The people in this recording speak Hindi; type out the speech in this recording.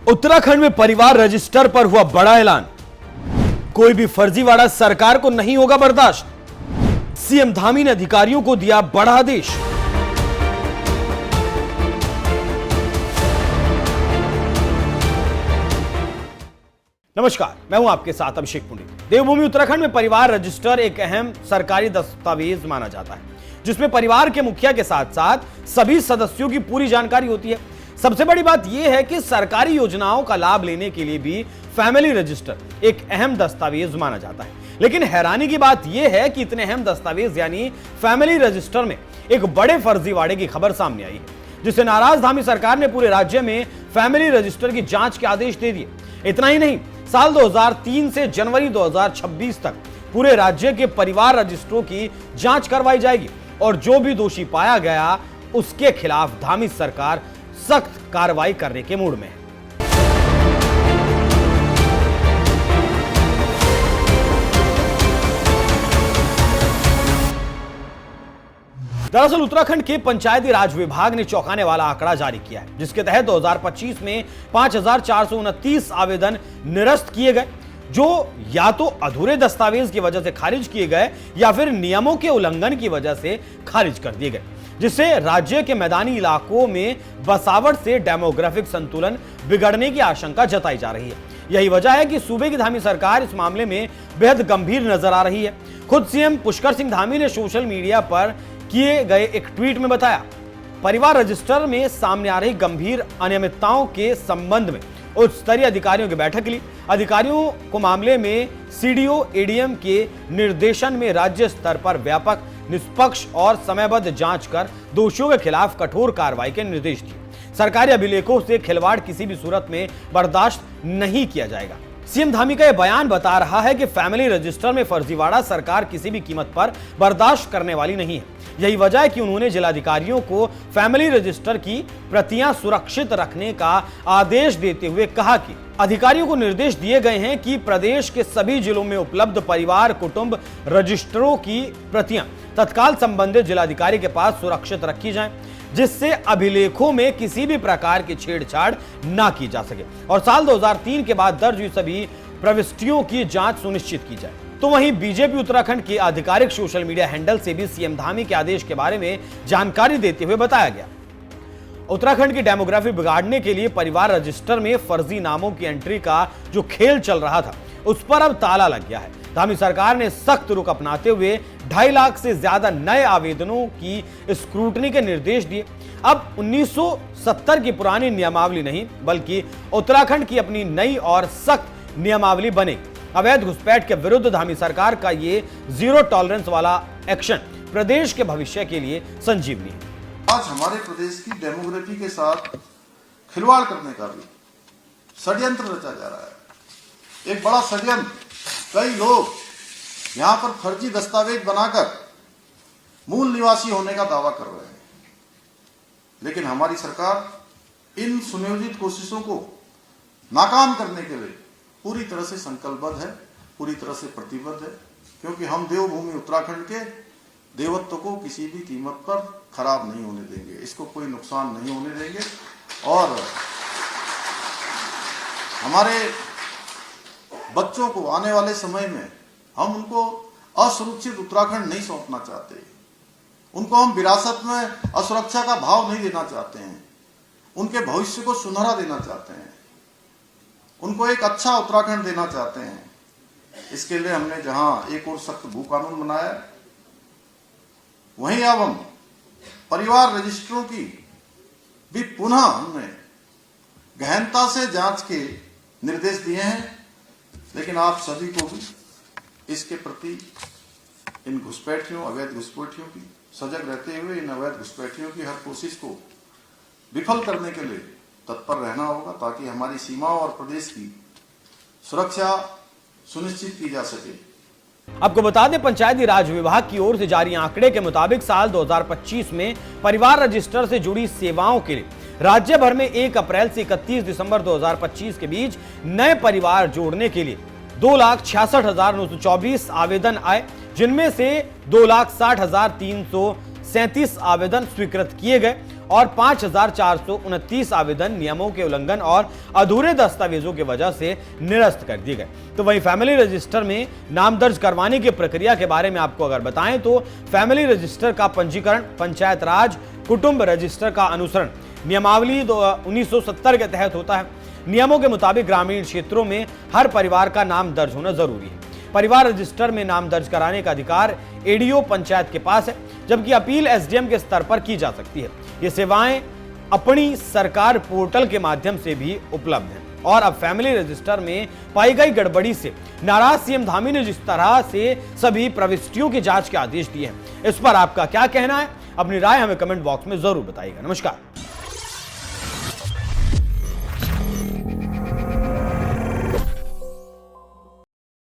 उत्तराखंड में परिवार रजिस्टर पर हुआ बड़ा ऐलान। कोई भी फर्जीवाड़ा सरकार को नहीं होगा बर्दाश्त। सीएम धामी ने अधिकारियों को दिया बड़ा आदेश। नमस्कार, मैं हूं आपके साथ अभिषेक पुंडलिक। देवभूमि उत्तराखंड में परिवार रजिस्टर एक अहम सरकारी दस्तावेज माना जाता है, जिसमें परिवार के मुखिया के साथ साथ सभी सदस्यों की पूरी जानकारी होती है। सबसे बड़ी बात यह है कि सरकारी योजनाओं का लाभ लेने के लिए भी फैमिली रजिस्टर एक अहम दस्तावेज माना जाता है। लेकिन हैरानी की बात यह है कि इतने अहम दस्तावेज यानी फैमिली रजिस्टर में एक बड़े फर्जीवाड़े की खबर सामने आई है, जिससे नाराज धामी सरकार ने पूरे राज्य में फैमिली रजिस्टर की जांच के आदेश दे दिए। इतना ही नहीं, साल 2003 से जनवरी 2026 तक पूरे राज्य के परिवार रजिस्टरों की जांच करवाई जाएगी और जो भी दोषी पाया गया उसके खिलाफ धामी सरकार सख्त कार्रवाई करने के मूड में है। दरअसल उत्तराखंड के पंचायती राज विभाग ने चौंकाने वाला आंकड़ा जारी किया है, जिसके तहत 2025 में 5429 आवेदन निरस्त किए गए, जो या तो अधूरे दस्तावेज की वजह से खारिज किए गए या फिर नियमों के उल्लंघन की वजह से खारिज कर दिए गए, जिससे राज्य के मैदानी इलाकों में बसावट से डेमोग्राफिक संतुलन बिगड़ने की आशंका जताई जा रही है। यही वजह है कि सूबे की धामी सरकार इस मामले में बेहद गंभीर नजर आ रही है। खुद सीएम पुष्कर सिंह धामी ने सोशल मीडिया पर किए गए एक ट्वीट में बताया, परिवार रजिस्टर में सामने आ रही गंभीर अनियमितताओं के संबंध में उच्च स्तरीय अधिकारियों की बैठक ली। अधिकारियों को मामले में सीडीओ एडीएम के निर्देशन में राज्य स्तर पर व्यापक, निष्पक्ष और समयबद्ध जांच कर दोषियों के खिलाफ कठोर कार्रवाई के निर्देश दिए। सरकारी अभिलेखों से खिलवाड़ किसी भी सूरत में बर्दाश्त नहीं किया जाएगा। सीएम धामी का यह बयान बता रहा है कि फैमिली रजिस्टर में फर्जीवाड़ा सरकार किसी भी कीमत पर बर्दाश्त करने वाली नहीं है। यही वजह है कि उन्होंने जिलाधिकारियों को फैमिली रजिस्टर की प्रतियां सुरक्षित रखने का आदेश देते हुए कहा कि अधिकारियों को निर्देश दिए गए हैं कि प्रदेश के सभी जिलों में उपलब्ध परिवार कुटुंब रजिस्टरों की प्रतियां तत्काल संबंधित जिलाधिकारी के पास सुरक्षित रखी जाएं, जिससे अभिलेखों में किसी भी प्रकार की छेड़छाड़ ना की जा सके और साल 2003 के बाद दर्ज हुई सभी प्रविष्टियों की जांच सुनिश्चित की जाए। तो वहीं बीजेपी उत्तराखंड के आधिकारिक सोशल मीडिया हैंडल से भी सीएम धामी के आदेश के बारे में जानकारी देते हुए बताया गया, उत्तराखंड की डेमोग्राफी बिगाड़ने के लिए परिवार रजिस्टर में फर्जी नामों की एंट्री का जो खेल चल रहा था उस पर अब ताला लग गया है। धामी सरकार ने सख्त रुख अपनाते हुए 2.5 लाख से ज्यादा नए आवेदनों की स्क्रूटनी के निर्देश दिए। अब 1970 की पुरानी नियमावली नहीं, बल्कि उत्तराखंड की अपनी नई और सख्त नियमावली बनेगी। अवैध घुसपैठ के विरुद्ध धामी सरकार का ये जीरो टॉलरेंस वाला एक्शन प्रदेश के भविष्य के लिए संजीवनी है। आज हमारे प्रदेश की डेमोग्राफी के साथ खिलवाड़ करने का भी षड्यंत्र रचा जा रहा है। एक बड़ा षड्यंत्र, कई लोग यहां पर फर्जी दस्तावेज बनाकर मूल निवासी होने का दावा कर रहे हैं, लेकिन हमारी सरकार इन सुनियोजित कोशिशों को नाकाम करने के लिए पूरी तरह से संकल्पबद्ध है, पूरी तरह से प्रतिबद्ध है, क्योंकि हम देवभूमि उत्तराखंड के देवत्व को किसी भी कीमत पर खराब नहीं होने देंगे, इसको कोई नुकसान नहीं होने देंगे और हमारे बच्चों को आने वाले समय में हम उनको असुरक्षित उत्तराखंड नहीं सौंपना चाहते। उनको हम विरासत में असुरक्षा का भाव नहीं देना चाहते हैं, उनके भविष्य को सुनहरा देना चाहते हैं, उनको एक अच्छा उत्तराखंड देना चाहते हैं। इसके लिए हमने जहां एक और सख्त भू कानून बनाया, वहीं अब हम परिवार रजिस्टरों की भी पुनः हमने गहनता से जांच के निर्देश दिए हैं। लेकिन आप सभी को भी इसके प्रति इन घुसपैठियों, अवैध घुसपैठियों की सजग रहते हुए इन अवैध घुसपैठियों की हर कोशिश को विफल करने के लिए तत्पर रहना होगा, ताकि हमारी सीमाओं और प्रदेश की सुरक्षा सुनिश्चित की जा सके। आपको बता दें, पंचायती राज विभाग की ओर से जारी आंकड़े के मुताबिक साल 2025 में परिवार रजिस्टर से जुड़ी सेवाओं के लिए राज्य भर में 1 अप्रैल से 31 दिसंबर 2025 के बीच नए परिवार जोड़ने के लिए 2,66,924 आवेदन आए, जिनमें से 2,60,337 आवेदन स्वीकृत किए गए और 5,429 आवेदन नियमों के उल्लंघन और अधूरे दस्तावेजों की वजह से निरस्त कर दिए गए। तो वहीं फैमिली रजिस्टर में नाम दर्ज करवाने की प्रक्रिया के बारे में आपको अगर बताएं तो फैमिली रजिस्टर का पंजीकरण पंचायत राज कुटुंब रजिस्टर का अनुसरण नियमावली 1970 के तहत होता है। नियमों के मुताबिक ग्रामीण क्षेत्रों में हर परिवार का नाम दर्ज होना जरूरी है। परिवार रजिस्टर में नाम दर्ज कराने का अधिकार एडीओ पंचायत के पास है, जबकि अपील एसडीएम के स्तर पर की जा सकती है। ये सेवाएं अपनी सरकार पोर्टल के माध्यम से भी उपलब्ध हैं। और अब फैमिली रजिस्टर में पाई गई गड़बड़ी से नाराज सीएम धामी ने जिस तरह से सभी प्रविष्टियों की जांच के आदेश दिए हैं, इस पर आपका क्या कहना है? अपनी राय हमें कमेंट बॉक्स में जरूर बताइएगा। नमस्कार।